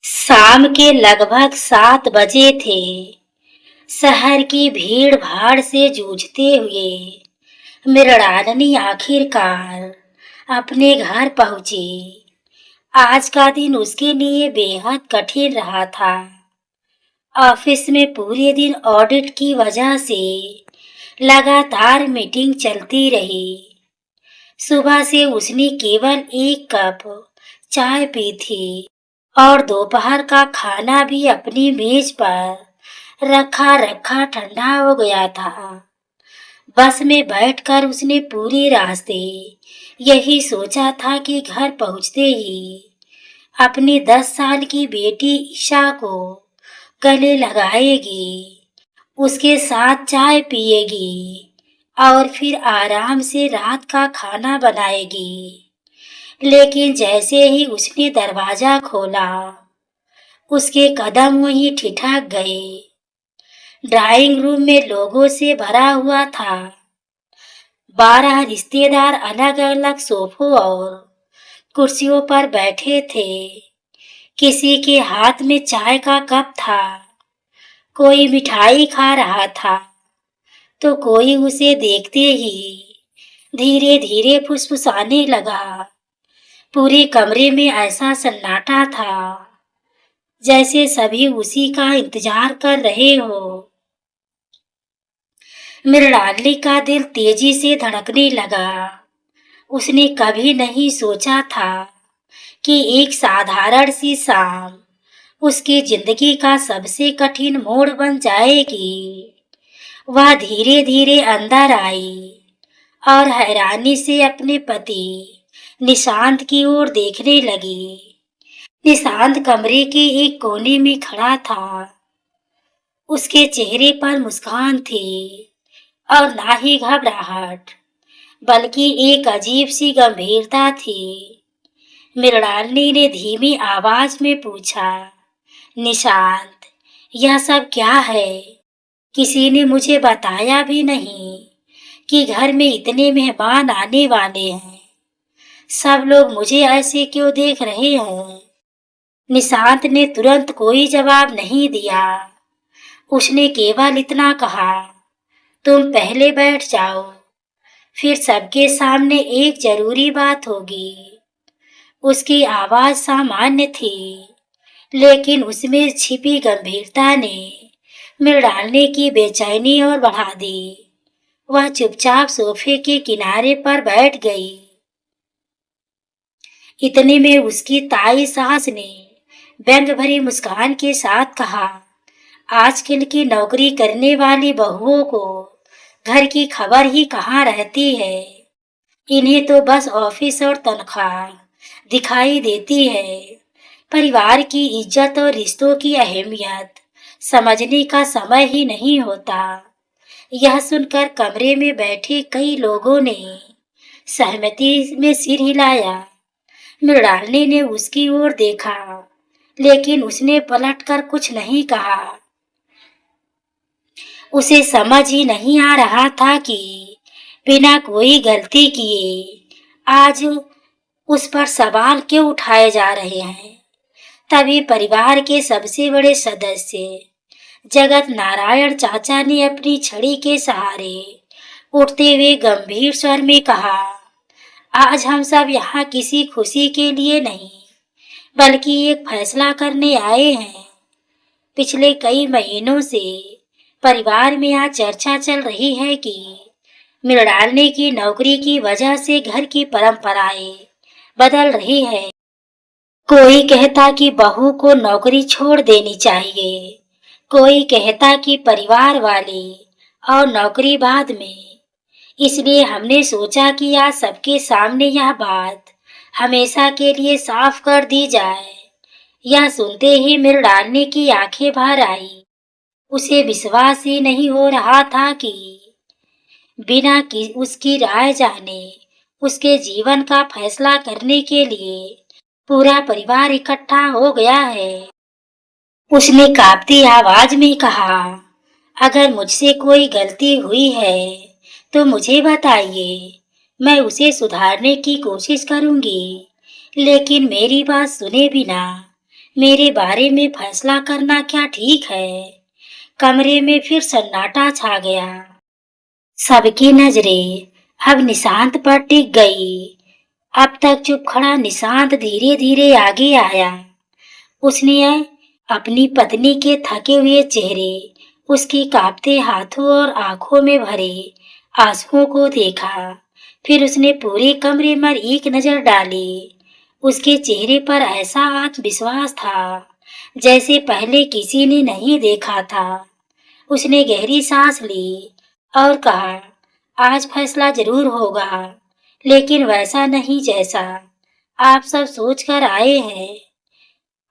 शाम के लगभग 7 बजे थे। शहर की भीड़ भाड़ से जूझते हुए मृणालिनी आखिरकार अपने घर पहुंची। आज का दिन उसके लिए बेहद कठिन रहा था। ऑफिस में पूरे दिन ऑडिट की वजह से लगातार मीटिंग चलती रही। सुबह से उसने केवल एक कप चाय पी थी और दोपहर का खाना भी अपनी मेज पर रखा रखा ठंडा हो गया था। बस में बैठकर उसने पूरे रास्ते यही सोचा था कि घर पहुंचते ही अपनी 10 साल की बेटी ईशा को गले लगाएगी, उसके साथ चाय पिएगी और फिर आराम से रात का खाना बनाएगी। लेकिन जैसे ही उसने दरवाजा खोला, उसके कदम वहीं ठिठक गए। ड्राइंग रूम में लोगों से भरा हुआ था। 12 रिश्तेदार अलग अलग सोफों और कुर्सियों पर बैठे थे। किसी के हाथ में चाय का कप था, कोई मिठाई खा रहा था, तो कोई उसे देखते ही धीरे धीरे फुसफुसाने लगा। पूरे कमरे में ऐसा सन्नाटा था जैसे सभी उसी का इंतजार कर रहे हो। मृणालिनी का दिल तेजी से धड़कने लगा। उसने कभी नहीं सोचा था कि एक साधारण सी शाम उसकी जिंदगी का सबसे कठिन मोड़ बन जाएगी। वह धीरे धीरे अंदर आई और हैरानी से अपने पति निशांत की ओर देखने लगी। निशांत कमरे के एक कोने में खड़ा था। उसके चेहरे पर मुस्कान थी और ना ही घबराहट, बल्कि एक अजीब सी गंभीरता थी। मृणालिनी ने धीमी आवाज में पूछा, निशांत, यह सब क्या है? किसी ने मुझे बताया भी नहीं कि घर में इतने मेहमान आने वाले हैं। सब लोग मुझे ऐसे क्यों देख रहे हैं? निशांत ने तुरंत कोई जवाब नहीं दिया। उसने केवल इतना कहा, तुम पहले बैठ जाओ, फिर सबके सामने एक जरूरी बात होगी। उसकी आवाज सामान्य थी, लेकिन उसमें छिपी गंभीरता ने मृणालिनी की बेचैनी और बढ़ा दी। वह चुपचाप सोफे के किनारे पर बैठ गई। इतने में उसकी ताई सास ने व्यंग भरी मुस्कान के साथ कहा, आजकल की नौकरी करने वाली बहुओं को घर की खबर ही कहाँ रहती है। इन्हें तो बस ऑफिस और तनख्वाह दिखाई देती है। परिवार की इज्जत और रिश्तों की अहमियत समझने का समय ही नहीं होता। यह सुनकर कमरे में बैठे कई लोगों ने सहमति में सिर हिलाया। मृणालिनी ने उसकी ओर देखा, लेकिन उसने पलटकर कुछ नहीं कहा। उसे समझ ही नहीं आ रहा था कि बिना कोई गलती किए आज उस पर सवाल क्यों उठाए जा रहे हैं। तभी परिवार के सबसे बड़े सदस्य जगत नारायण चाचा ने अपनी छड़ी के सहारे उठते हुए गंभीर स्वर में कहा, आज हम सब यहाँ किसी खुशी के लिए नहीं, बल्कि एक फैसला करने आए हैं। पिछले कई महीनों से परिवार में आज चर्चा चल रही है कि मृणालिनी की नौकरी की वजह से घर की परंपराएं बदल रही है। कोई कहता कि बहू को नौकरी छोड़ देनी चाहिए, कोई कहता कि परिवार वाले और नौकरी बाद में। इसलिए हमने सोचा कि आज सबके सामने यह बात हमेशा के लिए साफ कर दी जाए। यह सुनते ही मृणालिनी की आंखें भर आई। उसे विश्वास ही नहीं हो रहा था कि बिना उसकी राय जाने उसके जीवन का फैसला करने के लिए पूरा परिवार इकट्ठा हो गया है। उसने कांपती आवाज में कहा, अगर मुझसे कोई गलती हुई है तो मुझे बताइए, मैं उसे सुधारने की कोशिश करूंगी। लेकिन मेरी बात सुने बिना मेरे बारे में फैसला करना क्या ठीक है? कमरे में फिर सन्नाटा छा गया। सबकी नजरें अब निशांत पर टिक गई। अब तक चुप खड़ा निशांत धीरे धीरे आगे आया। उसने अपनी पत्नी के थके हुए चेहरे, उसके कांपते हाथों और आंखों में भरे आंसुओं को देखा। फिर उसने पूरे कमरे में एक नजर डाली। उसके चेहरे पर ऐसा आत्मविश्वास था जैसे पहले किसी ने नहीं देखा था। उसने गहरी सांस ली और कहा, आज फैसला जरूर होगा, लेकिन वैसा नहीं जैसा आप सब सोच कर आए हैं।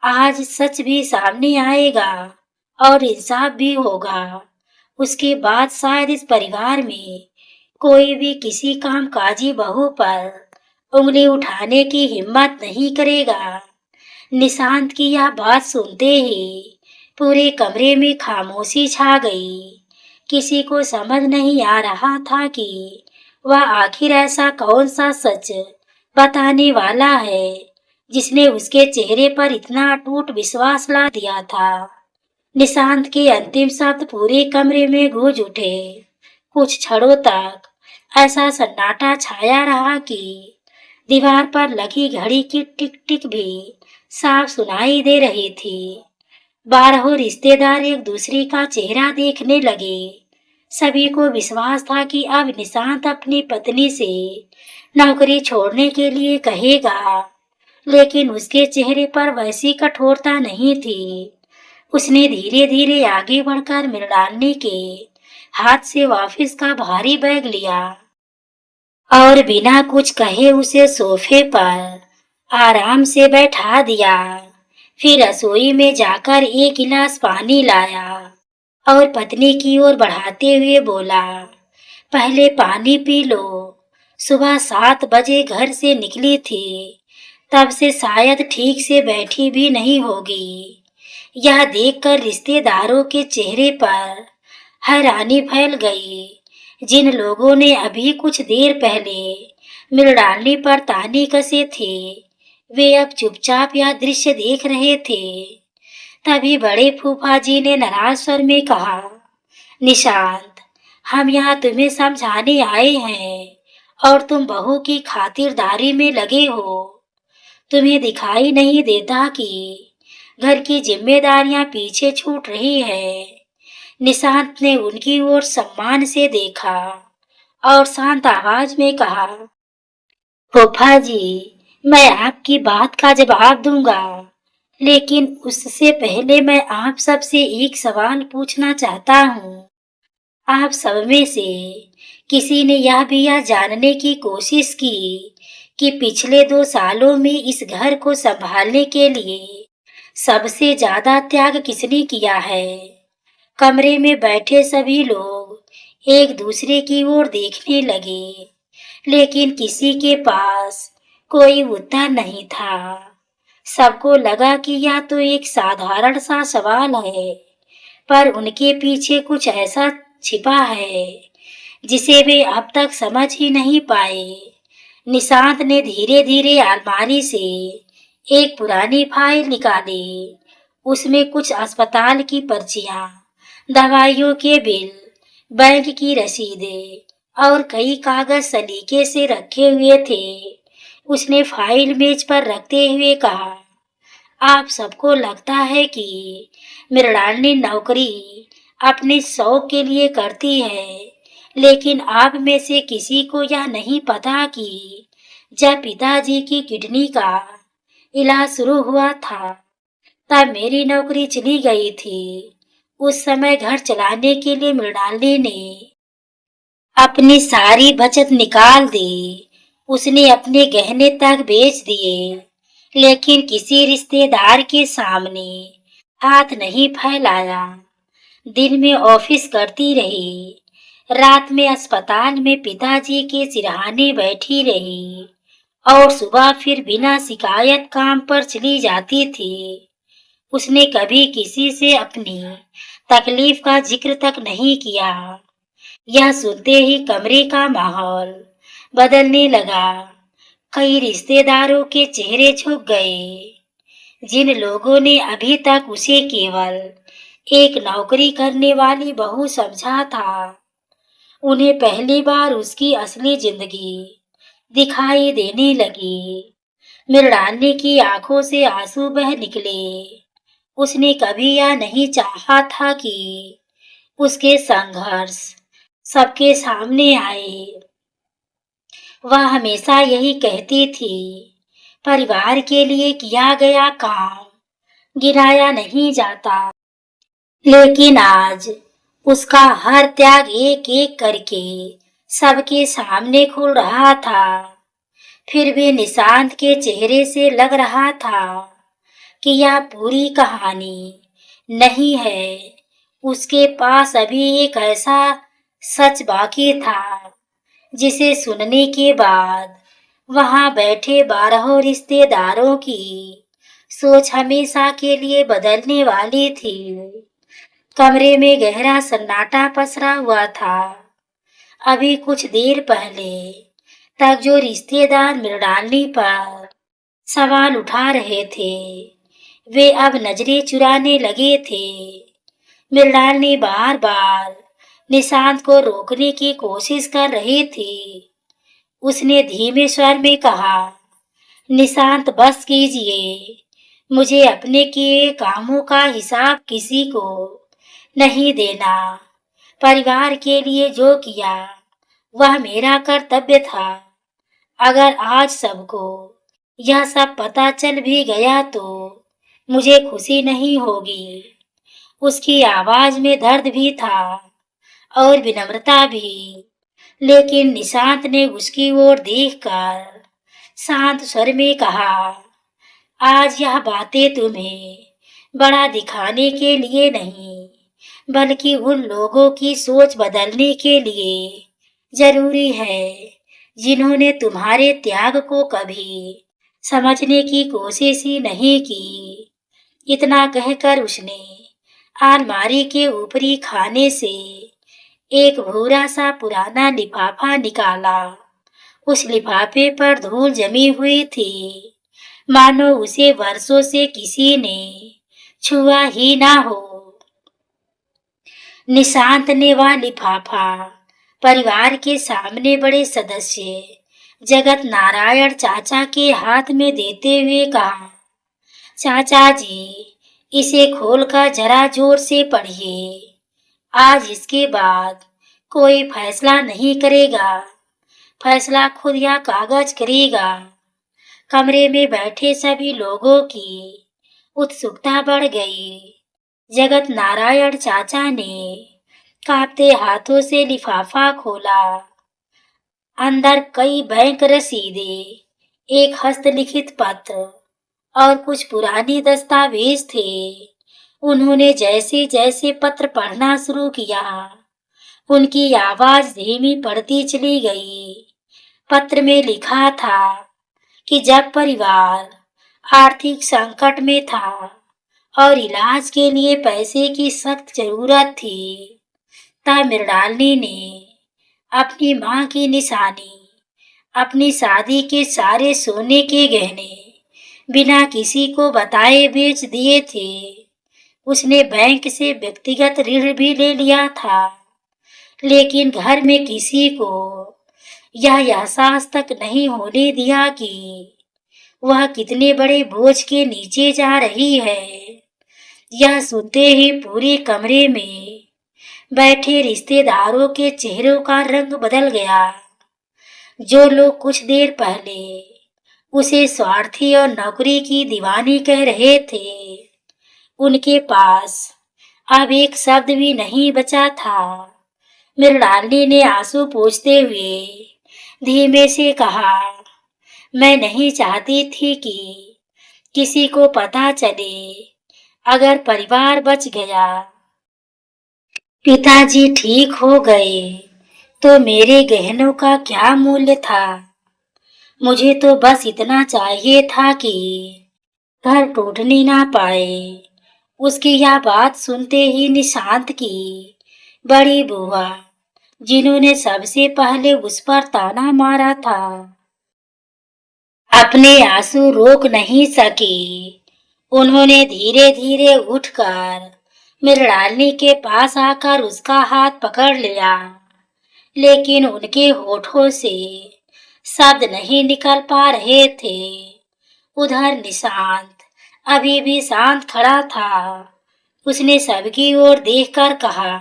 आज सच भी सामने आएगा और इंसाफ भी होगा। उसके बाद शायद इस परिवार में कोई भी किसी कामकाजी बहू पर उंगली उठाने की हिम्मत नहीं करेगा। निशांत की यह बात सुनते ही पूरे कमरे में खामोशी छा गई। किसी को समझ नहीं आ रहा था कि वह आखिर ऐसा कौन सा सच बताने वाला है जिसने उसके चेहरे पर इतना अटूट विश्वास ला दिया था। निशांत के अंतिम शब्द पूरे कमरे में गूंज उठे। कुछ क्षणों तक ऐसा सन्नाटा छाया रहा कि दीवार पर लगी घड़ी की टिक टिक भी साफ सुनाई दे रही थी। बारहों रिश्तेदार एक दूसरे का चेहरा देखने लगे। सभी को विश्वास था कि अब निशांत अपनी पत्नी से नौकरी छोड़ने के लिए कहेगा, लेकिन उसके चेहरे पर वैसी कठोरता नहीं थी। उसने धीरे धीरे आगे बढ़कर मृणालिनी के हाथ से ऑफिस का भारी बैग लिया और बिना कुछ कहे उसे सोफे पर आराम से बैठा दिया। फिर रसोई में जाकर एक गिलास पानी लाया और पत्नी की ओर बढ़ाते हुए बोला, पहले पानी पी लो। सुबह 7 बजे घर से निकली थी, तब से शायद ठीक से बैठी भी नहीं होगी। यह देखकर रिश्तेदारों के चेहरे पर हैरानी फैल गई। जिन लोगों ने अभी कुछ देर पहले मृणालिनी पर ताने कसे थे, वे अब चुपचाप यह दृश्य देख रहे थे। तभी बड़े फूफा जी ने नाराज स्वर में कहा, निशांत, हम यहाँ तुम्हें समझाने आए हैं और तुम बहू की खातिरदारी में लगे हो। तुम्हें दिखाई नहीं देता कि घर की जिम्मेदारियां पीछे छूट रही है। निशांत ने उनकी ओर सम्मान से देखा और शांत आवाज में कहा, फूफा जी, मैं आपकी बात का जवाब दूंगा, लेकिन उससे पहले मैं आप सबसे एक सवाल पूछना चाहता हूँ। आप सब में से किसी ने यह जानने की कोशिश की कि पिछले 2 सालों में इस घर को संभालने के लिए सबसे ज्यादा त्याग किसने किया है? कमरे में बैठे सभी लोग एक दूसरे की ओर देखने लगे, लेकिन किसी के पास कोई उत्तर नहीं था। सबको लगा कि यह तो एक साधारण सा सवाल है, पर उनके पीछे कुछ ऐसा छिपा है जिसे वे अब तक समझ ही नहीं पाए। निशांत ने धीरे धीरे अलमारी से एक पुरानी फाइल निकाली। उसमें कुछ अस्पताल की पर्चियां, दवाइयों के बिल, बैंक की रसीदें और कई कागज सलीके से रखे हुए थे। उसने फाइल मेज पर रखते हुए कहा, आप सबको लगता है कि मृणालिनी नौकरी अपने शौक के लिए करती है, लेकिन आप में से किसी को यह नहीं पता कि जब पिताजी की किडनी का इलाज शुरू हुआ था, तब मेरी नौकरी चली गई थी। उस समय घर चलाने के लिए मृणालिनी ने अपनी सारी बचत निकाल दी। उसने अपने गहने तक बेच दिए, लेकिन किसी रिश्तेदार के सामने हाथ नहीं फैलाया। दिन में ऑफिस करती रही, रात में अस्पताल में पिताजी के सिरहाने बैठी रही और सुबह फिर बिना शिकायत काम पर चली जाती थी। उसने कभी किसी से अपनी तकलीफ का जिक्र तक नहीं किया। यह सुनते ही कमरे का माहौल बदलने लगा। कई रिश्तेदारों के चेहरे झुक गए। जिन लोगों ने अभी तक उसे केवल एक नौकरी करने वाली बहू समझा था, उन्हें पहली बार उसकी असली जिंदगी दिखाई देने लगी। मृणालिनी की आंखों से आंसू बह निकले। उसने कभी यह नहीं चाहा था कि उसके संघर्ष सबके सामने आए। वह हमेशा यही कहती थी, परिवार के लिए किया गया काम गिनाया नहीं जाता। लेकिन आज उसका हर त्याग एक एक करके सबके सामने खुल रहा था। फिर भी निशांत के चेहरे से लग रहा था कि यह पूरी कहानी नहीं है। उसके पास अभी एक ऐसा सच बाकी था जिसे सुनने के बाद वहां बैठे 12 रिश्तेदारों की सोच हमेशा के लिए बदलने वाली थी। कमरे में गहरा सन्नाटा पसरा हुआ था। अभी कुछ देर पहले तक जो रिश्तेदार मृणालिनी पर सवाल उठा रहे थे, वे अब नजरें चुराने लगे थे। मृणालिनी बार बार निशांत को रोकने की कोशिश कर रही थी। उसने धीमे स्वर में कहा, निशांत बस कीजिए, मुझे अपने किए कामों का हिसाब किसी को नहीं देना। परिवार के लिए जो किया वह मेरा कर्तव्य था। अगर आज सबको यह सब पता चल भी गया तो मुझे खुशी नहीं होगी। उसकी आवाज में दर्द भी था और विनम्रता भी। लेकिन निशांत ने उसकी ओर देखकर शांत स्वर में कहा, आज यह बातें तुम्हें बड़ा दिखाने के लिए नहीं, बल्कि उन लोगों की सोच बदलने के लिए जरूरी है जिन्होंने तुम्हारे त्याग को कभी समझने की कोशिश ही नहीं की। इतना कहकर उसने अलमारी के ऊपरी खाने से एक भूरा सा पुराना लिफाफा निकाला। उस लिफाफे पर धूल जमी हुई थी, मानो उसे वर्षों से किसी ने छुआ ही ना हो। निशांत ने वह लिफाफा परिवार के सामने बड़े सदस्य जगत नारायण चाचा के हाथ में देते हुए कहा, चाचा जी, इसे खोलकर जरा जोर से पढ़िए। आज इसके बाद कोई फैसला नहीं करेगा, फैसला खुद या कागज करेगा। कमरे में बैठे सभी लोगों की उत्सुकता बढ़ गई। जगत नारायण चाचा ने कांपते हाथों से लिफाफा खोला। अंदर कई बैंक रसीदें, एक हस्तलिखित पत्र और कुछ पुराने दस्तावेज थे। उन्होंने जैसे जैसे पत्र पढ़ना शुरू किया, उनकी आवाज धीमी पड़ती चली गई। पत्र में लिखा था कि जब परिवार आर्थिक संकट में था और इलाज के लिए पैसे की सख्त जरूरत थी, तब मृणालिनी ने अपनी मां की निशानी, अपनी शादी के सारे सोने के गहने बिना किसी को बताए बेच दिए थे। उसने बैंक से व्यक्तिगत ऋण भी ले लिया था, लेकिन घर में किसी को यह एहसास तक नहीं होने दिया कि वह कितने बड़े बोझ के नीचे जा रही है। यह सुनते ही पूरे कमरे में बैठे रिश्तेदारों के चेहरों का रंग बदल गया। जो लोग कुछ देर पहले उसे स्वार्थी और नौकरी की दीवानी कह रहे थे, उनके पास अब एक शब्द भी नहीं बचा था। मृणालिनी ने आंसू पोंछते हुए धीमे से कहा, मैं नहीं चाहती थी कि किसी को पता चले। अगर परिवार बच गया, पिताजी ठीक हो गए, तो मेरे गहनों का क्या मूल्य था। मुझे तो बस इतना चाहिए था कि घर टूटने ना पाए। उसकी यह बात सुनते ही निशांत की बड़ी बुआ, जिन्होंने सबसे पहले उस पर ताना मारा था, अपने आंसू रोक नहीं सकी। उन्होंने धीरे धीरे उठकर मृणालिनी के पास आकर उसका हाथ पकड़ लिया, लेकिन उनके होठों से शब्द नहीं निकल पा रहे थे। उधर निशांत अभी भी शांत खड़ा था। उसने सबकी ओर देखकर कहा,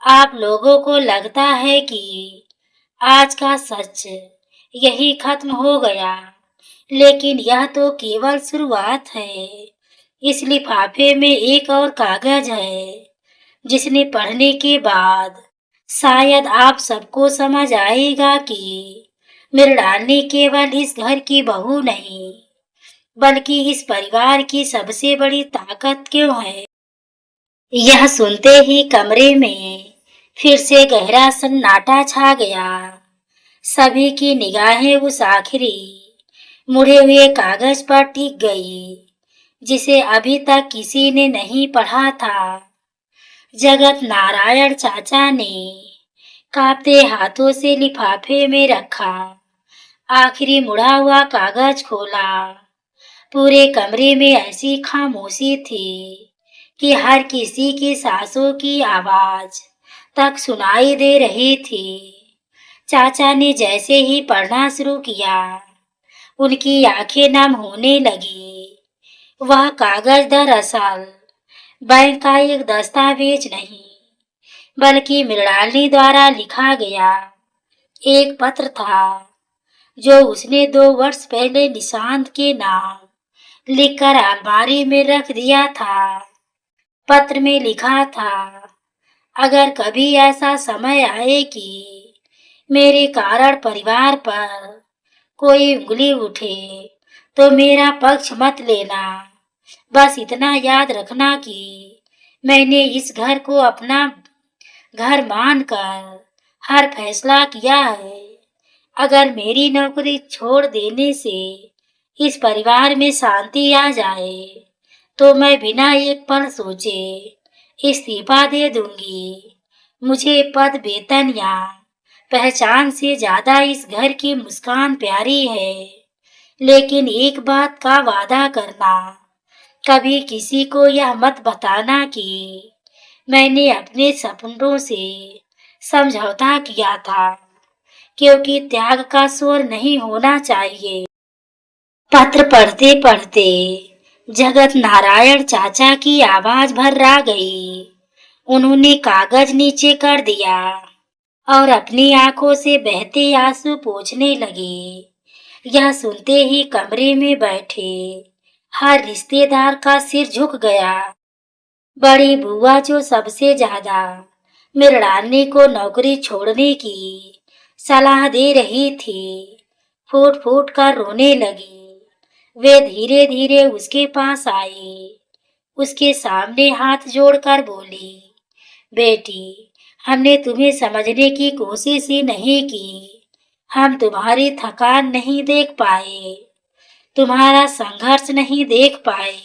आप लोगों को लगता है कि आज का सच यही खत्म हो गया, लेकिन यह तो केवल शुरुआत है। इस लिफाफे में एक और कागज है, जिसने पढ़ने के बाद शायद आप सबको समझ आएगा कि मृणालिनी केवल इस घर की बहू नहीं, बल्कि इस परिवार की सबसे बड़ी ताकत क्यों है। यह सुनते ही कमरे में फिर से गहरा सन्नाटा छा गया। सभी की निगाहें उस आखिरी मुड़े हुए कागज पर टिक गई, जिसे अभी तक किसी ने नहीं पढ़ा था। जगत नारायण चाचा ने कांपते हाथों से लिफाफे में रखा आखिरी मुड़ा हुआ कागज खोला। पूरे कमरे में ऐसी खामोशी थी कि हर किसी की सांसों की आवाज तक सुनाई दे रही थी। चाचा ने जैसे ही पढ़ना शुरू किया, उनकी आंखें नम होने लगी। वह कागज दरअसल बैंक का एक दस्तावेज नहीं, बल्कि मृणालिनी द्वारा लिखा गया एक पत्र था, जो उसने 2 वर्ष पहले निशांत के नाम लिखकर अलमारी में रख दिया था। पत्र में लिखा था, अगर कभी ऐसा समय आए कि मेरे कारण परिवार पर कोई उंगली उठे तो मेरा पक्ष मत लेना। बस इतना याद रखना कि मैंने इस घर को अपना घर मानकर हर फैसला किया है। अगर मेरी नौकरी छोड़ देने से इस परिवार में शांति आ जाए तो मैं बिना एक पल सोचे इस्तीफा दे दूंगी। मुझे पद, वेतन या पहचान से ज्यादा इस घर की मुस्कान प्यारी है। लेकिन एक बात का वादा करना, कभी किसी को यह मत बताना कि मैंने अपने सपनों से समझौता किया था, क्योंकि त्याग का स्वर नहीं होना चाहिए। पत्र पढ़ते पढ़ते जगत नारायण चाचा की आवाज भर्रा गई। उन्होंने कागज नीचे कर दिया और अपनी आंखों से बहते आंसू पोंछने लगे। यह सुनते ही कमरे में बैठे हर रिश्तेदार का सिर झुक गया। बड़ी बुआ, जो सबसे ज्यादा मृणालिनी को नौकरी छोड़ने की सलाह दे रही थी, फूट फूट कर रोने लगी। वे धीरे धीरे उसके पास आई, उसके सामने हाथ जोड़कर बोली, बेटी, हमने तुम्हें समझने की कोशिश ही नहीं की। हम तुम्हारी थकान नहीं देख पाए, तुम्हारा संघर्ष नहीं देख पाए।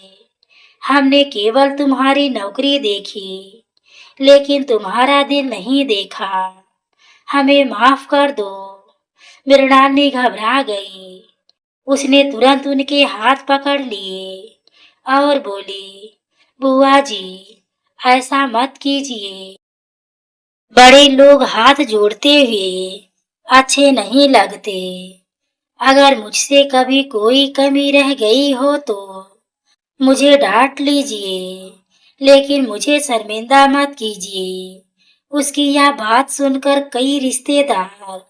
हमने केवल तुम्हारी नौकरी देखी, लेकिन तुम्हारा दिल नहीं देखा। हमें माफ कर दो। मृणालिनी घबरा गई। उसने तुरंत उनके हाथ पकड़ लिए और बोली, बुआ जी, ऐसा मत कीजिए। बड़े लोग हाथ जोड़ते हुए अच्छे नहीं लगते। अगर मुझसे कभी कोई कमी रह गई हो तो मुझे डांट लीजिए, लेकिन मुझे शर्मिंदा मत कीजिए। उसकी यह बात सुनकर कई रिश्तेदार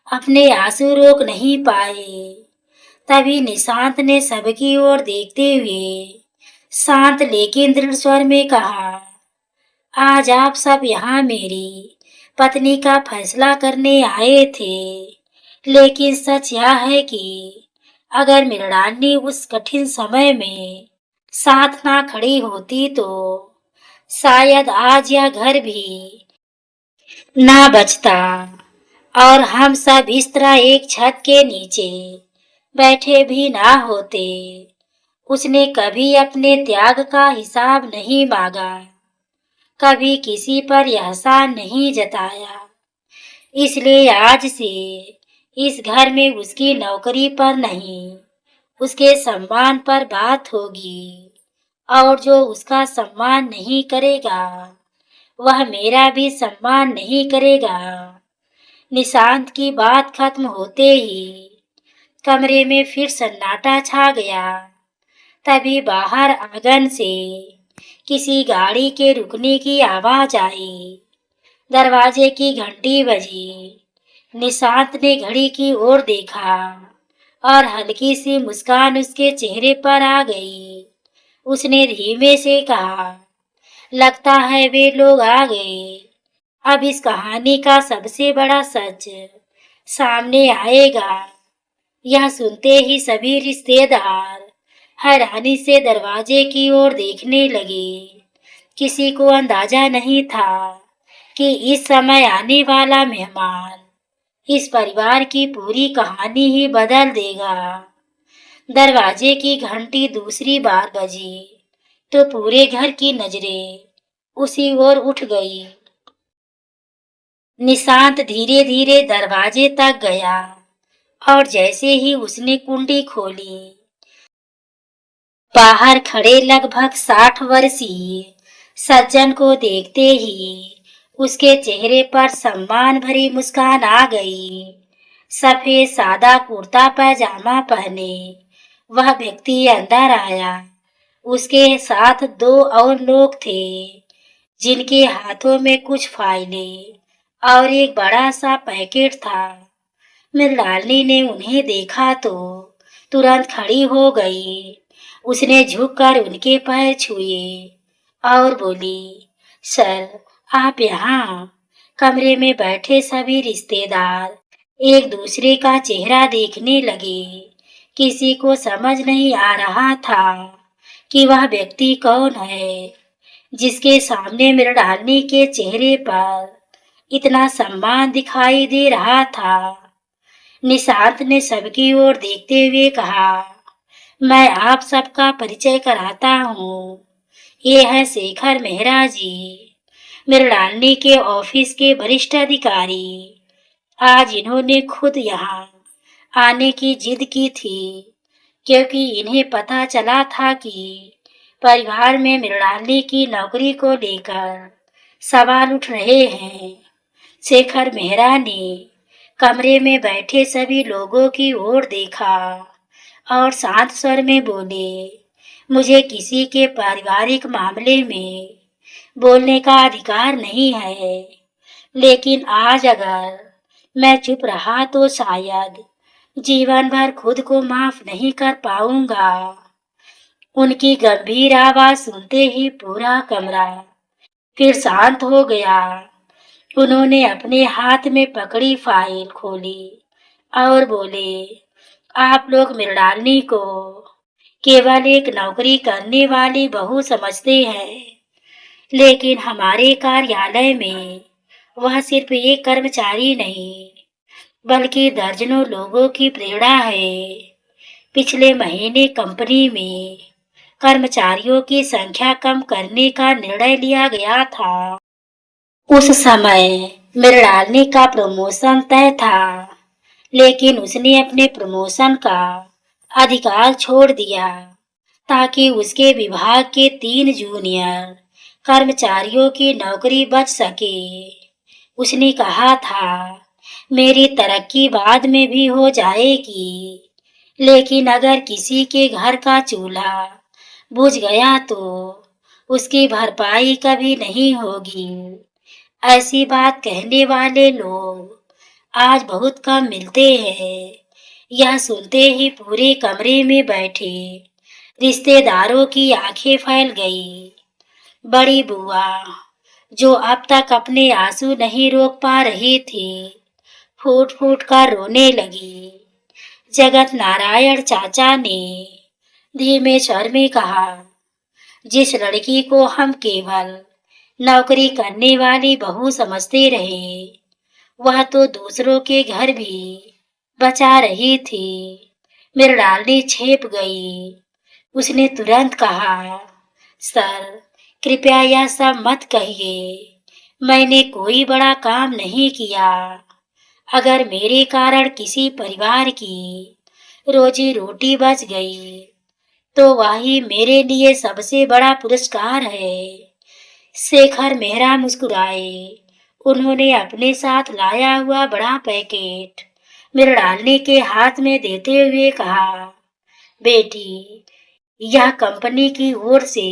अपने आंसू रोक नहीं पाए। तभी निशांत ने सबकी ओर देखते हुए शांत लेकिन दृढ़ स्वर में कहा, आज आप सब यहाँ मेरी पत्नी का फैसला करने आए थे, लेकिन सच यह है कि अगर मृणालिनी उस कठिन समय में साथ ना खड़ी होती तो शायद आज यह घर भी ना बचता और हम सब इस तरह एक छत के नीचे बैठे भी ना होते। उसने कभी अपने त्याग का हिसाब नहीं मांगा, कभी किसी पर एहसान नहीं जताया। इसलिए आज से इस घर में उसकी नौकरी पर नहीं, उसके सम्मान पर बात होगी। और जो उसका सम्मान नहीं करेगा वह मेरा भी सम्मान नहीं करेगा। निशांत की बात खत्म होते ही कमरे में फिर सन्नाटा छा गया। तभी बाहर आंगन से किसी गाड़ी के रुकने की आवाज आई। दरवाजे की घंटी बजी। निशांत ने घड़ी की ओर देखा और हल्की सी मुस्कान उसके चेहरे पर आ गई। उसने धीमे से कहा, लगता है वे लोग आ गए। अब इस कहानी का सबसे बड़ा सच सामने आएगा। यह सुनते ही सभी रिश्तेदार हैरानी से दरवाजे की ओर देखने लगे। किसी को अंदाजा नहीं था कि इस समय आने वाला मेहमान इस परिवार की पूरी कहानी ही बदल देगा। दरवाजे की घंटी दूसरी बार बजी तो पूरे घर की नजरें उसी ओर उठ गई। निशांत धीरे धीरे दरवाजे तक गया और जैसे ही उसने कुंडी खोली, बाहर खड़े लगभग 60 वर्षीय सज्जन को देखते ही उसके चेहरे पर सम्मान भरी मुस्कान आ गई। सफेद सादा कुर्ता पैजामा पहने वह व्यक्ति अंदर आया। उसके साथ 2 और लोग थे जिनके हाथों में कुछ फाइलें और एक बड़ा सा पैकेट था। मृणालिनी ने उन्हें देखा तो तुरंत खड़ी हो गई। उसने झुककर उनके पैर छुए और बोली, सर आप यहाँ। कमरे में बैठे सभी रिश्तेदार एक दूसरे का चेहरा देखने लगे। किसी को समझ नहीं आ रहा था कि वह व्यक्ति कौन है जिसके सामने मृणालिनी के चेहरे पर इतना सम्मान दिखाई दे रहा था। निशांत ने सबकी ओर देखते हुए कहा, मैं आप सबका परिचय कराता हूँ। ये है शेखर मेहरा जी, मृणालिनी के ऑफिस के वरिष्ठ अधिकारी। आज इन्होंने खुद यहाँ आने की जिद की थी क्योंकि इन्हें पता चला था कि परिवार में मृणालिनी की नौकरी को लेकर सवाल उठ रहे हैं। शेखर मेहरा ने कमरे में बैठे सभी लोगों की ओर देखा और शांत स्वर में बोले, मुझे किसी के पारिवारिक मामले में बोलने का अधिकार नहीं है, लेकिन आज अगर मैं चुप रहा तो शायद जीवन भर खुद को माफ नहीं कर पाऊंगा। उनकी गंभीर आवाज सुनते ही पूरा कमरा फिर शांत हो गया। उन्होंने अपने हाथ में पकड़ी फाइल खोली और बोले, आप लोग मृणालिनी को केवल एक नौकरी करने वाली बहू समझते हैं, लेकिन हमारे कार्यालय में वह सिर्फ एक कर्मचारी नहीं बल्कि दर्जनों लोगों की प्रेरणा है। पिछले महीने कंपनी में कर्मचारियों की संख्या कम करने का निर्णय लिया गया था। उस समय मृणालिनी का प्रमोशन तय था, लेकिन उसने अपने प्रमोशन का अधिकार छोड़ दिया ताकि उसके विभाग के 3 जूनियर कर्मचारियों की नौकरी बच सके। उसने कहा था, मेरी तरक्की बाद में भी हो जाएगी, लेकिन अगर किसी के घर का चूल्हा बुझ गया तो उसकी भरपाई कभी नहीं होगी। ऐसी बात कहने वाले लोग आज बहुत कम मिलते हैं। यह सुनते ही पूरे कमरे में बैठे रिश्तेदारों की आंखें फैल गई। बड़ी बुआ, जो अब तक अपने आंसू नहीं रोक पा रही थी, फूट फूट कर रोने लगी। जगत नारायण चाचा ने धीमे स्वर में कहा, जिस लड़की को हम केवल नौकरी करने वाली बहू समझते रहे, वह तो दूसरों के घर भी बचा रही थी। मृणालिनी छेप गई। उसने तुरंत कहा, सर कृपया यह सब मत कहिए। मैंने कोई बड़ा काम नहीं किया। अगर मेरे कारण किसी परिवार की रोजी रोटी बच गई तो वही मेरे लिए सबसे बड़ा पुरस्कार है। शेखर मेहरा मुस्कुराए। उन्होंने अपने साथ लाया हुआ बड़ा पैकेट मृणालिनी के हाथ में देते हुए कहा, बेटी, यह कंपनी की ओर से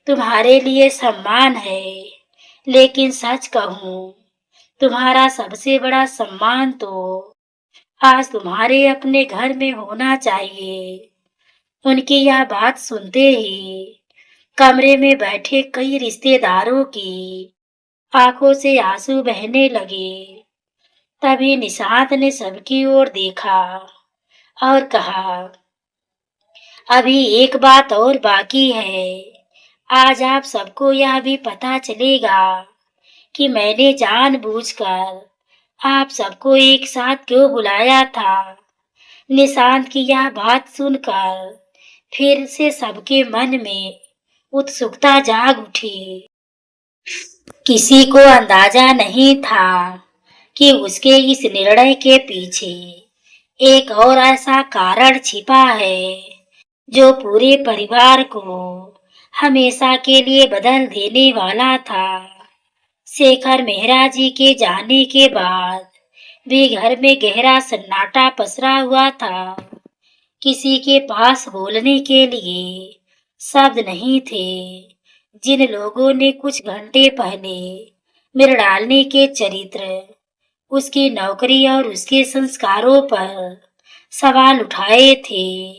तुम्हारे लिए सम्मान है। लेकिन सच कहूँ, तुम्हारा सबसे बड़ा सम्मान तो आज तुम्हारे अपने घर में होना चाहिए। उनकी यह बात सुनते ही कमरे में बैठे कई रिश्तेदारों की आंखों से आंसू बहने लगे। तभी निशांत ने सबकी ओर देखा और कहा, अभी एक बात और बाकी है। आज आप सबको यह भी पता चलेगा कि मैंने जानबूझकर आप सबको एक साथ क्यों बुलाया था। निशांत की यह बात सुनकर फिर से सबके मन में उत्सुकता जाग उठी। किसी को अंदाजा नहीं था कि उसके इस निर्णय के पीछे एक और ऐसा कारण छिपा है जो पूरे परिवार को हमेशा के लिए बदल देने वाला था। शेखर मेहरा जी के जाने के बाद भी घर में गहरा सन्नाटा पसरा हुआ था। किसी के पास बोलने के लिए शब्द नहीं थे। जिन लोगों ने कुछ घंटे पहले मृणालिनी के चरित्र, उसकी नौकरी और उसके संस्कारों पर सवाल उठाए थे,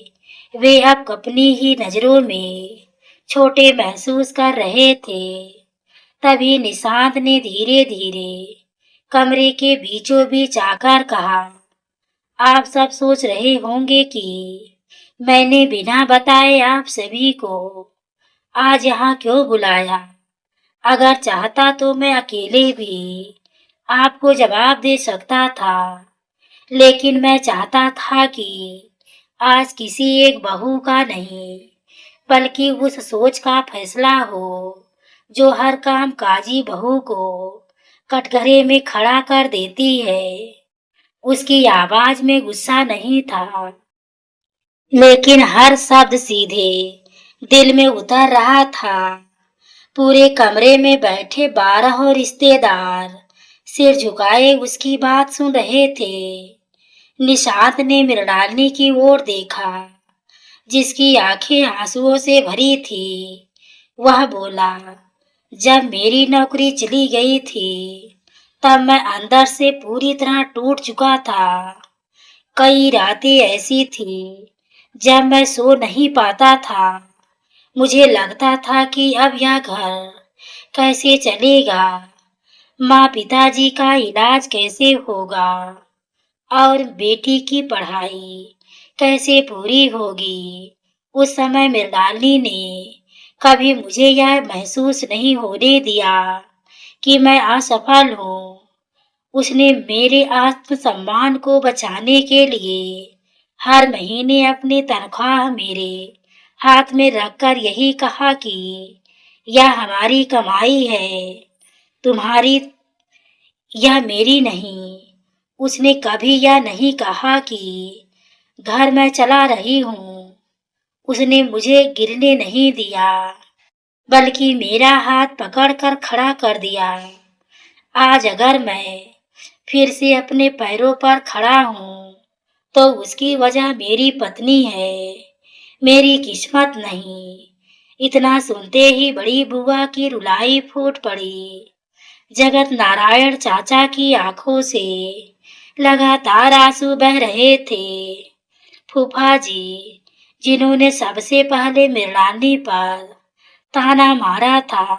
वे अब अपनी ही नजरों में छोटे महसूस कर रहे थे। तभी निशांत ने धीरे धीरे कमरे के बीचों बीच आकर कहा, आप सब सोच रहे होंगे कि मैंने बिना बताए आप सभी को आज यहाँ क्यों बुलाया। अगर चाहता तो मैं अकेले भी आपको जवाब दे सकता था, लेकिन मैं चाहता था कि आज किसी एक बहू का नहीं, बल्कि उस सोच का फैसला हो जो हर काम काजी बहू को कटघरे में खड़ा कर देती है। उसकी आवाज में गुस्सा नहीं था, लेकिन हर शब्द सीधे दिल में उतर रहा था। पूरे कमरे में बैठे 12 रिश्तेदार सिर झुकाए उसकी बात सुन रहे थे। निशांत ने मृणालिनी की ओर देखा, जिसकी आंखें आंसुओं से भरी थी। वह बोला, जब मेरी नौकरी चली गई थी तब मैं अंदर से पूरी तरह टूट चुका था। कई रातें ऐसी थी जब मैं सो नहीं पाता था। मुझे लगता था कि अब यह घर कैसे चलेगा, माँ पिताजी का इलाज कैसे होगा और बेटी की पढ़ाई कैसे पूरी होगी। उस समय मृणालिनी ने कभी मुझे यह महसूस नहीं होने दिया कि मैं असफल हूँ। उसने मेरे आत्मसम्मान को बचाने के लिए हर महीने अपनी तनख्वाह मेरे हाथ में रखकर यही कहा कि यह हमारी कमाई है, तुम्हारी, यह मेरी नहीं। उसने कभी यह नहीं कहा कि घर मैं चला रही हूँ। उसने मुझे गिरने नहीं दिया, बल्कि मेरा हाथ पकड़कर खड़ा कर दिया। आज अगर मैं फिर से अपने पैरों पर खड़ा हूँ, तो उसकी वजह मेरी पत्नी है, मेरी किस्मत नहीं। इतना सुनते ही बड़ी बुआ की रुलाई फूट पड़ी। जगत नारायण चाचा की आंखों से लगातार आंसू बह रहे थे। फूफा जी, जिन्होंने सबसे पहले मृणालिनी पर ताना मारा था,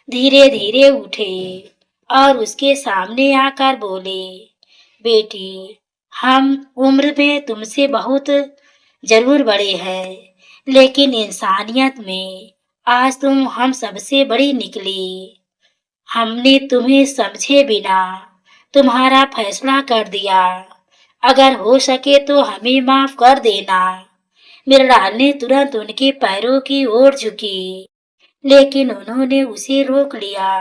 धीरे धीरे उठे और उसके सामने आकर बोले, बेटी, हम उम्र में तुमसे बहुत जरूर बड़े हैं, लेकिन इंसानियत में आज तुम हम सबसे बड़ी निकली। हमने तुम्हें समझे बिना तुम्हारा फैसला कर दिया। अगर हो सके तो हमें माफ कर देना। मृणाल ने तुरंत उनके पैरों की ओर झुकी, लेकिन उन्होंने उसे रोक लिया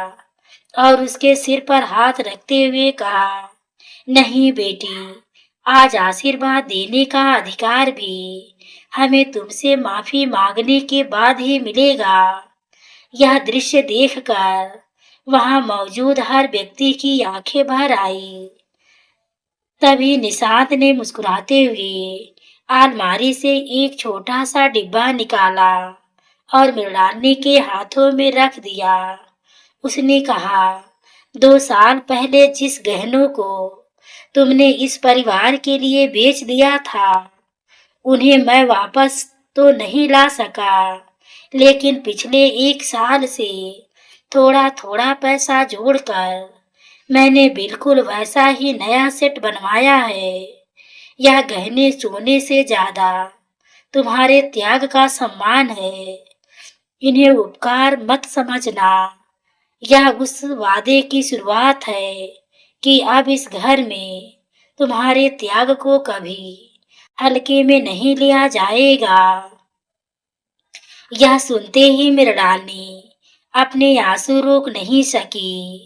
और उसके सिर पर हाथ रखते हुए कहा, नहीं बेटी, आज आशीर्वाद देने का अधिकार भी हमें तुमसे माफी मांगने के बाद ही मिलेगा। यह दृश्य देखकर वहां मौजूद हर व्यक्ति की आंखें भर आई। तभी निशांत ने मुस्कुराते हुए अलमारी से एक छोटा सा डिब्बा निकाला और मृणालिनी के हाथों में रख दिया। उसने कहा, 2 साल पहले जिस गहनों को तुमने इस परिवार के लिए बेच दिया था, उन्हें मैं वापस तो नहीं ला सका, लेकिन पिछले 1 साल से थोड़ा थोड़ा पैसा जोड़कर मैंने बिल्कुल वैसा ही नया सेट बनवाया है। यह गहने सोने से ज्यादा तुम्हारे त्याग का सम्मान है। इन्हें उपकार मत समझना, यह उस वादे की शुरुआत है कि अब इस घर में तुम्हारे त्याग को कभी हल्के में नहीं लिया जाएगा। यह सुनते ही मृणालिनी अपने आंसू रोक नहीं सकी।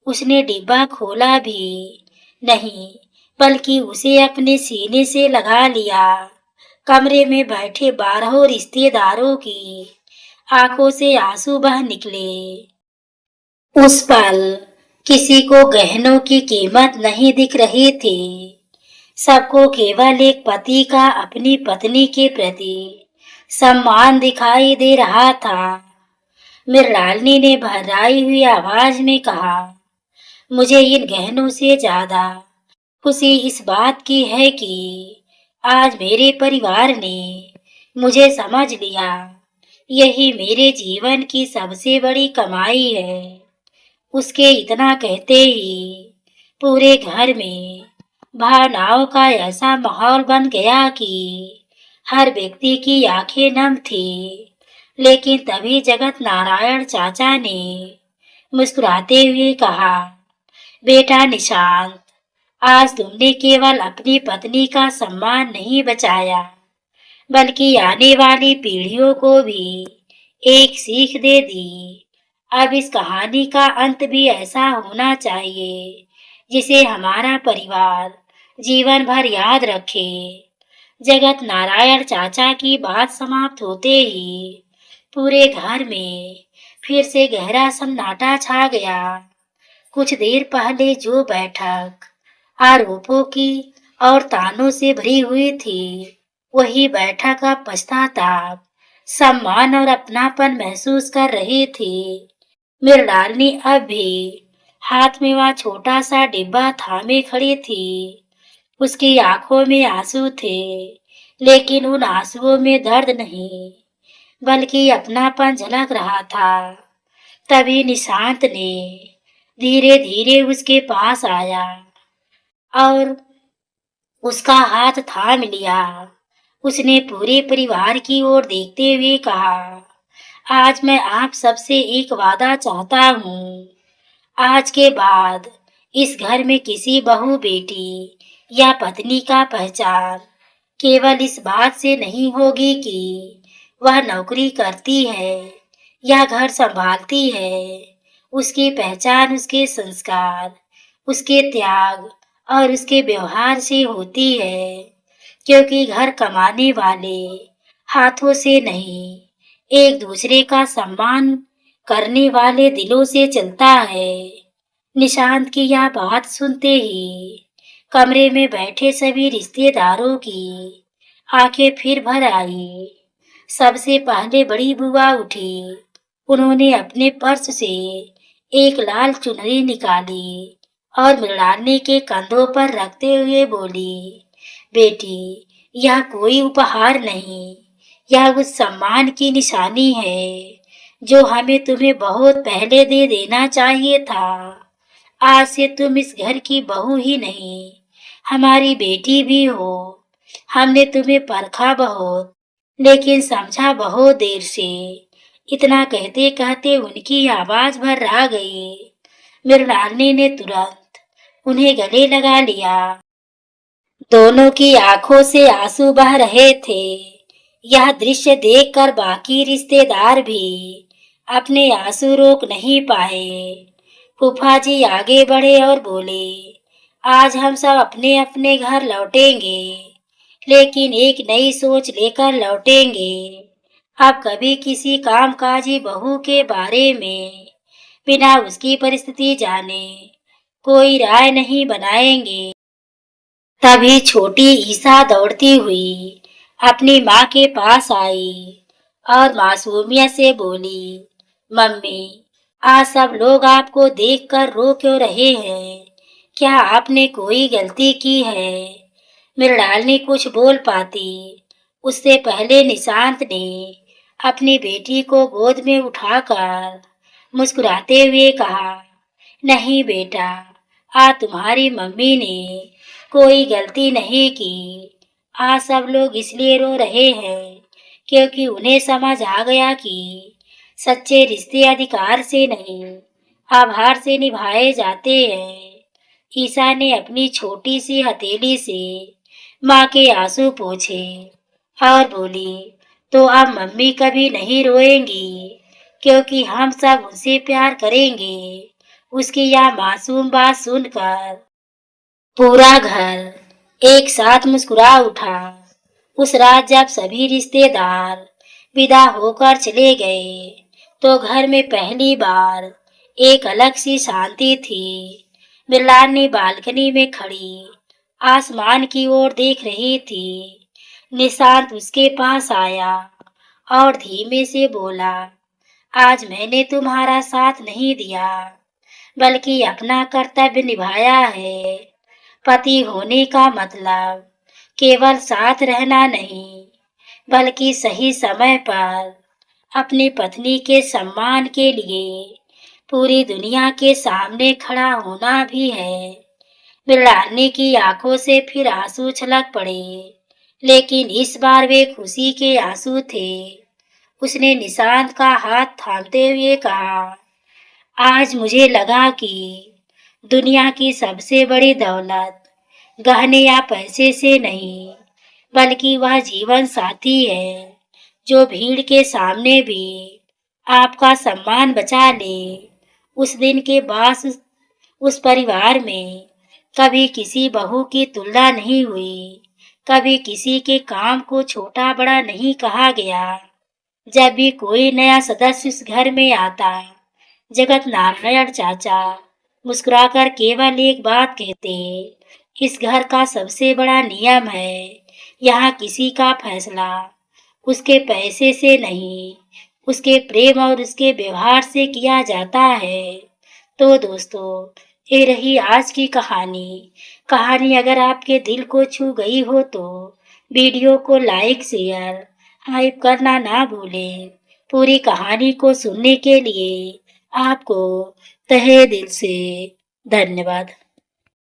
उसने डिब्बा खोला भी नहीं, बल्कि उसे अपने सीने से लगा लिया। कमरे में बैठे 12 रिश्तेदारों की आंखों से आंसू बह निकले। उस पल किसी को गहनों की कीमत नहीं दिख रही थी। सबको केवल एक पति का अपनी पत्नी के प्रति सम्मान दिखाई दे रहा था। मृणालिनी ने भर्राई हुई आवाज में कहा, मुझे इन गहनों से ज्यादा खुशी इस बात की है कि आज मेरे परिवार ने मुझे समझ लिया। यही मेरे जीवन की सबसे बड़ी कमाई है। उसके इतना कहते ही पूरे घर में भावनाओं का ऐसा माहौल बन गया कि हर व्यक्ति की आंखें नम थी। लेकिन तभी जगत नारायण चाचा ने मुस्कुराते हुए कहा, बेटा निशांत, आज तुमने केवल अपनी पत्नी का सम्मान नहीं बचाया, बल्कि आने वाली पीढ़ियों को भी एक सीख दे दी। अब इस कहानी का अंत भी ऐसा होना चाहिए जिसे हमारा परिवार जीवन भर याद रखे। जगत नारायण चाचा की बात समाप्त होते ही पूरे घर में फिर से गहरा सन्नाटा छा गया। कुछ देर पहले जो बैठक आरोपों की और तानों से भरी हुई थी, वही बैठक अब पछताताप, सम्मान और अपनापन महसूस कर रही थी। मृणालिनी अब भी हाथ में वह छोटा सा डिब्बा थामे खड़ी थी। उसकी आंखों में आंसू थे, लेकिन उन आंसुओं में दर्द नहीं, बल्कि अपनापन झलक रहा था। तभी निशांत ने धीरे धीरे उसके पास आया और उसका हाथ थाम लिया। उसने पूरे परिवार की ओर देखते हुए कहा, आज मैं आप सबसे एक वादा चाहता हूँ। आज के बाद इस घर में किसी बहू बेटी या पत्नी का पहचान केवल इस बात से नहीं होगी कि वह नौकरी करती है या घर संभालती है। उसकी पहचान उसके संस्कार, उसके त्याग और उसके व्यवहार से होती है, क्योंकि घर कमाने वाले हाथों से नहीं, एक दूसरे का सम्मान करने वाले दिलों से चलता है। निशांत की यह बात सुनते ही कमरे में बैठे सभी रिश्तेदारों की आंखें फिर भर आई। सबसे पहले बड़ी बुआ उठी। उन्होंने अपने पर्स से एक लाल चुनरी निकाली और मृणालिनी के कंधों पर रखते हुए बोली, बेटी, यह कोई उपहार नहीं, यह उस सम्मान की निशानी है जो हमें तुम्हें बहुत पहले दे देना चाहिए था। आज से तुम इस घर की बहू ही नहीं, हमारी बेटी भी हो। हमने तुम्हें परखा बहुत, लेकिन समझा बहुत देर से। इतना कहते कहते उनकी आवाज भर आ गई। मृणालिनी ने तुरंत उन्हें गले लगा लिया। दोनों की आंखों से आंसू बह रहे थे। यह दृश्य देखकर बाकी रिश्तेदार भी अपने आंसू रोक नहीं पाए। फूफा जी आगे बढ़े और बोले, आज हम सब अपने अपने घर लौटेंगे, लेकिन एक नई सोच लेकर लौटेंगे। अब कभी किसी कामकाजी बहू के बारे में बिना उसकी परिस्थिति जाने कोई राय नहीं बनाएंगे। तभी छोटी ईसा दौड़ती हुई अपनी माँ के पास आई और मासूमियत से बोली, मम्मी, आज सब लोग आपको देखकर रो क्यों रहे हैं? क्या आपने कोई गलती की है? मृणालिनी कुछ बोल पाती उससे पहले निशांत ने अपनी बेटी को गोद में उठाकर मुस्कुराते हुए कहा, नहीं बेटा, आज तुम्हारी मम्मी ने कोई गलती नहीं की। आज सब लोग इसलिए रो रहे हैं क्योंकि उन्हें समझ आ गया कि सच्चे रिश्ते अधिकार से नहीं, आभार से निभाए जाते हैं। ईसा ने अपनी छोटी सी हथेली से माँ के आंसू पोंछे और बोली, तो अब मम्मी कभी नहीं रोएंगी क्योंकि हम सब उनसे प्यार करेंगे। उसकी यह मासूम बात सुनकर पूरा घर एक साथ मुस्कुरा उठा। उस रात जब सभी रिश्तेदार विदा होकर चले गए, तो घर में पहली बार एक अलग सी शांति थी। मृणालिनी बालकनी में खड़ी आसमान की ओर देख रही थी। निशांत उसके पास आया और धीमे से बोला, आज मैंने तुम्हारा साथ नहीं दिया, बल्कि अपना कर्तव्य निभाया है। पति होने का मतलब केवल साथ रहना नहीं, बल्कि सही समय पर अपनी पत्नी के सम्मान के लिए पूरी दुनिया के सामने खड़ा होना भी है। मृणालिनी की आंखों से फिर आंसू छलक पड़े, लेकिन इस बार वे खुशी के आंसू थे। उसने निशांत का हाथ थामते हुए कहा, आज मुझे लगा कि दुनिया की सबसे बड़ी दौलत गहने या पैसे से नहीं, बल्कि वह जीवन साथी है जो भीड़ के सामने भी आपका सम्मान बचा ले। उस दिन के बाद उस परिवार में कभी किसी बहू की तुलना नहीं हुई, कभी किसी के काम को छोटा बड़ा नहीं कहा गया। जब भी कोई नया सदस्य इस घर में आता, जगत नारायण चाचा मुस्कुराकर केवल एक बात कहते, इस घर का सबसे बड़ा नियम है, यहाँ किसी का फैसला उसके पैसे से नहीं, उसके प्रेम और उसके व्यवहार से किया जाता है। तो दोस्तों, ये रही आज की कहानी। कहानी अगर आपके दिल को छू गई हो तो वीडियो को लाइक शेयर हाइप करना ना भूलें। पूरी कहानी को सुनने के लिए आपको तहे दिल से धन्यवाद।